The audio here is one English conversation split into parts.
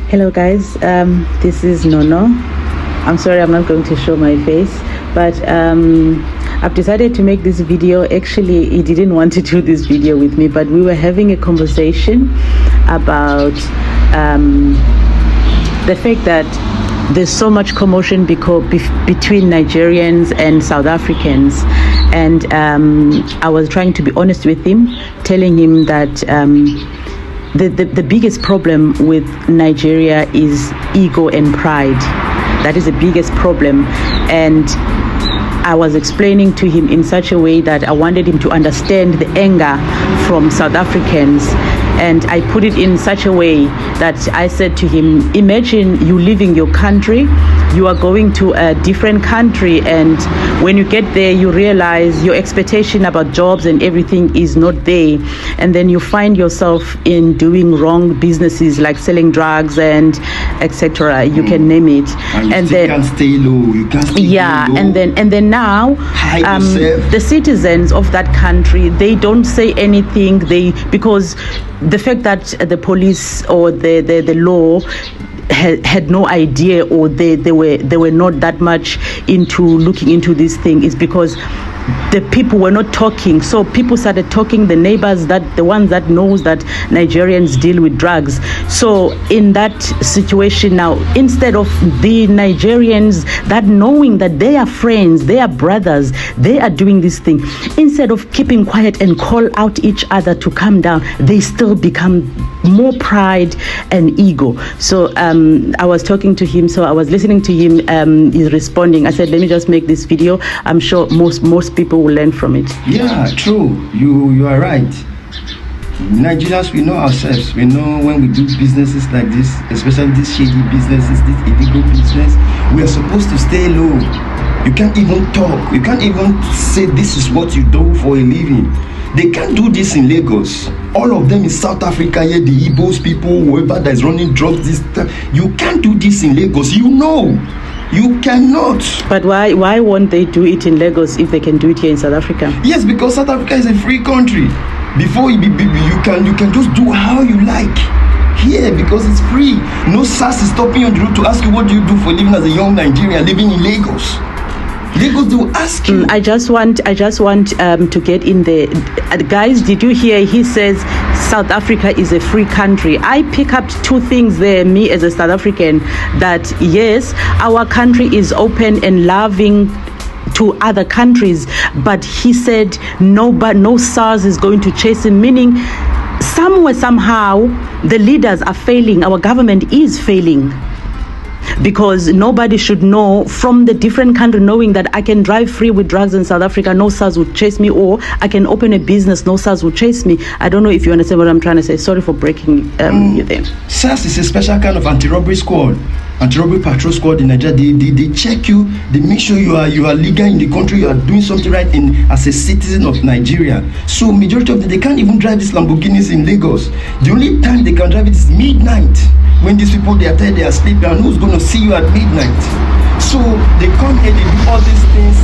Hello guys, this is Nono. I'm sorry I'm not going to show my face, but I've decided to make this video. Actually, he didn't want to do this video with me, but we were having a conversation about the fact that there's so much commotion between Nigerians and South Africans, and I was trying to be honest with him, telling him that the biggest problem with Nigeria is ego and pride. That is the biggest problem. And I was explaining to him in such a way that I wanted him to understand the anger from South Africans. And I put it in such a way that I said to him, imagine you leaving your country, you are going to a different country, and when you get there, you realize your expectation about jobs and everything is not there. And then you find yourself in doing wrong businesses like selling drugs and etc. You can name it. And then can't stay low. You can't stay low. And then now the citizens of that country, they don't say anything. Because the fact that the police or the law had no idea, or they were not that much into looking into this thing, is because the people were not talking. So people started talking, the neighbors, the ones that knows that Nigerians deal with drugs. So in that situation now, instead of the Nigerians that knowing that they are friends, they are brothers, they are doing this thing, instead of keeping quiet and call out each other to calm down, they still become more pride and ego. So I was talking to him, so I was listening to him. He's responding. I said, let me just make this video. I'm sure most people will learn from it. Yeah, true. You are right. Nigerians, we know ourselves. We know when we do businesses like this, especially these shady businesses, this illegal business, we are supposed to stay low. You can't even talk. You can't even say this is what you do for a living. They can't do this in Lagos. All of them in South Africa, here, the Igbos people, whoever that is running drugs, you can't do this in Lagos. You know. You cannot. But why won't they do it in Lagos if they can do it here in South Africa? Yes, because South Africa is a free country. Before you can just do how you like here, because it's free. No SARS is stopping you on the road to ask you what do you do for a living as a young Nigerian living in Lagos. Lagos, they will ask you. I just want to get in there. Guys, did you hear? He says South Africa is a free country. I pick up two things there, me as a South African, that yes, our country is open and loving to other countries, but he said no SARS is going to chase him, meaning somewhere, somehow, the leaders are failing. Our government is failing. Because nobody should know from the different country, knowing that I can drive free with drugs in South Africa, no SARS would chase me, or I can open a business, no SARS would chase me. I don't know if you understand what I'm trying to say. Sorry for breaking you there. SARS is a special kind of anti-robbery squad, anti-robbery patrol squad in Nigeria. They check you, they make sure you are legal in the country, you are doing something right as a citizen of Nigeria. So majority of them, they can't even drive these Lamborghinis in Lagos. The only time they can drive it is midnight. When these people, they are tired, they are sleeping, and who's going to see you at midnight? So they come here, they do all these things.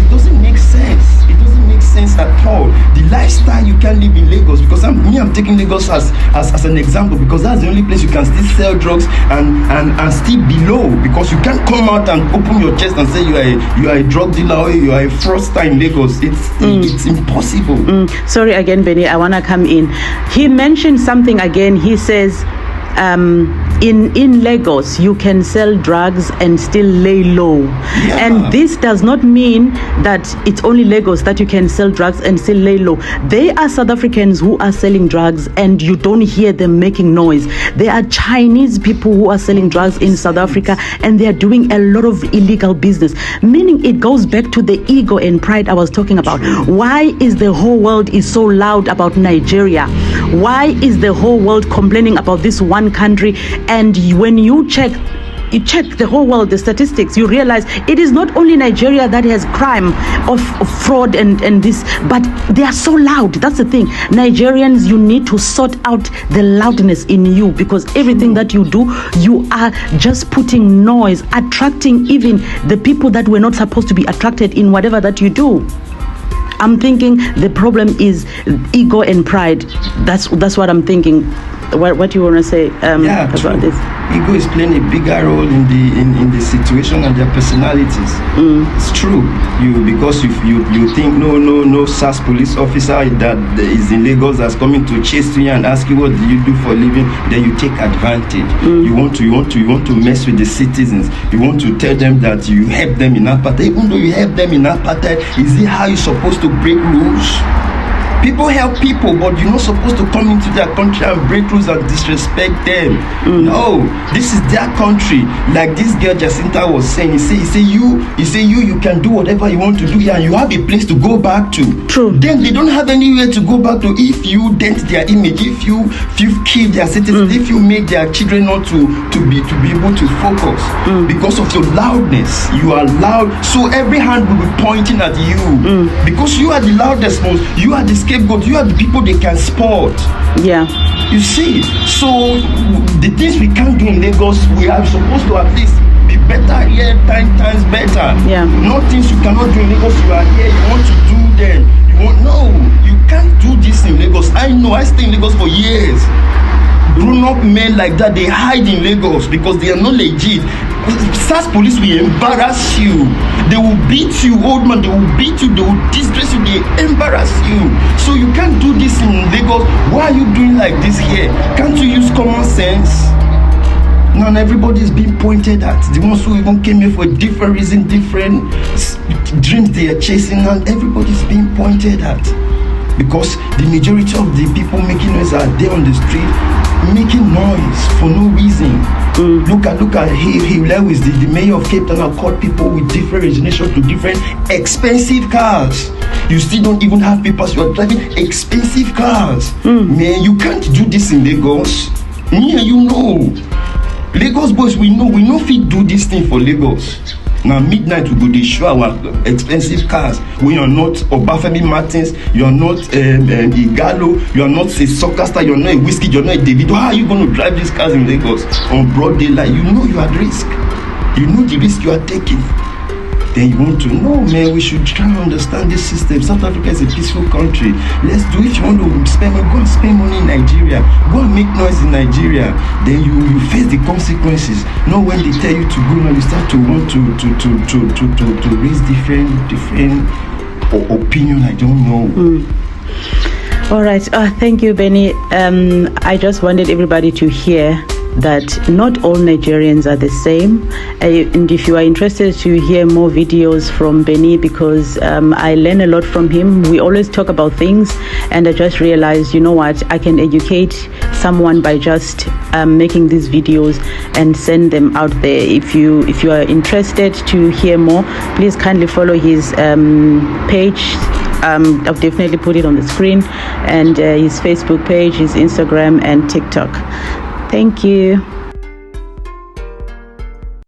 It doesn't make sense. It doesn't make sense at all. The lifestyle you can't live in Lagos, because I'm taking Lagos as an example, because that's the only place you can still sell drugs and still be low, because you can't come out and open your chest and say you are a drug dealer or you are a fraudster in Lagos. It's impossible. Sorry again, Benny, I want to come in. He mentioned something again. He says in Lagos you can sell drugs and still lay low. Yeah. And this does not mean that it's only Lagos that you can sell drugs and still lay low. There are South Africans who are selling drugs and you don't hear them making noise. There are Chinese people who are selling drugs in South Africa and they are doing a lot of illegal business, meaning it goes back to the ego and pride I was talking about. Why is the whole world is so loud about Nigeria? Why is the whole world complaining about this one country? And when you check the whole world, the statistics, you realize it is not only Nigeria that has crime of fraud and this, but they are so loud. That's the thing. Nigerians, you need to sort out the loudness in you, because everything that you do, you are just putting noise, attracting even the people that were not supposed to be attracted in whatever that you do. I'm thinking the problem is ego and pride. That's what I'm thinking. what do you want to say about this? Ego is playing a bigger role in the situation and their personalities. It's true. Because if you think no SAS police officer that is in Lagos that's coming to chase you and ask you what do you do for a living, then you take advantage. You want to mess with the citizens. You want to tell them that you help them in apartheid. Even though you help them in apartheid, is it how you're supposed to break rules? People help people, but you're not supposed to come into their country and break rules and disrespect them. No, this is their country. Like this girl Jacinta was saying, he say you can do whatever you want to do here, and you have a place to go back to. True. Then they don't have anywhere to go back to if you dent their image, if you've killed their citizens, if you make their children not to be able to focus because of your loudness. You are loud, so every hand will be pointing at you because you are the loudest most. You are the scapegoat. You are the people they can spot. Yeah. You see, so the things we can't do in Lagos, we are supposed to at least be better here, 10 times better. Yeah. Not things you cannot do in Lagos. You are here, you want to do them. You can't do this in Lagos. I know, I stay in Lagos for years. Grown-up men like that, they hide in Lagos because they are not legit. SAS police will embarrass you. They will beat you, old man. They will beat you. They will disgrace you. They embarrass you. So you can't do this in Lagos. Why are you doing like this here? Can't you use common sense? Now everybody is being pointed at. The ones who even came here for a different reason, different dreams they are chasing, and everybody's being pointed at. Because the majority of the people making noise are there on the street, making noise for no reason. Look at Hugh Lewis, the mayor of Cape Town, have caught people with different registrations to different expensive cars. You still don't even have papers. You are driving expensive cars. Man, you can't do this in Lagos. Me and you know. Lagos boys, we know if we do this thing for Lagos. Now midnight we go dey show our expensive cars. We are not Obafemi Martins, you are not Igalo, you are not a soccer star, you are not a Whiskey, you are not a Davido. How are you going to drive these cars in Lagos on broad daylight? You know you are at risk. You know the risk you are taking. Then you want to know, man, we should try to understand this system. South Africa is a peaceful country. Let's do it. If you want to spend money, go and spend money in Nigeria. Go and make noise in Nigeria. Then you face the consequences. Not when they tell you to go, now you start to want to raise different opinion. I don't know. All right. Thank you, Benny. I just wanted everybody to hear that not all Nigerians are the same, and if you are interested to hear more videos from Benny, because I learn a lot from him. We always talk about things, and I just realized, you know what, I can educate someone by just making these videos and send them out there. If you are interested to hear more, please kindly follow his page. I'll definitely put it on the screen, and his Facebook page, his Instagram and TikTok. Thank you.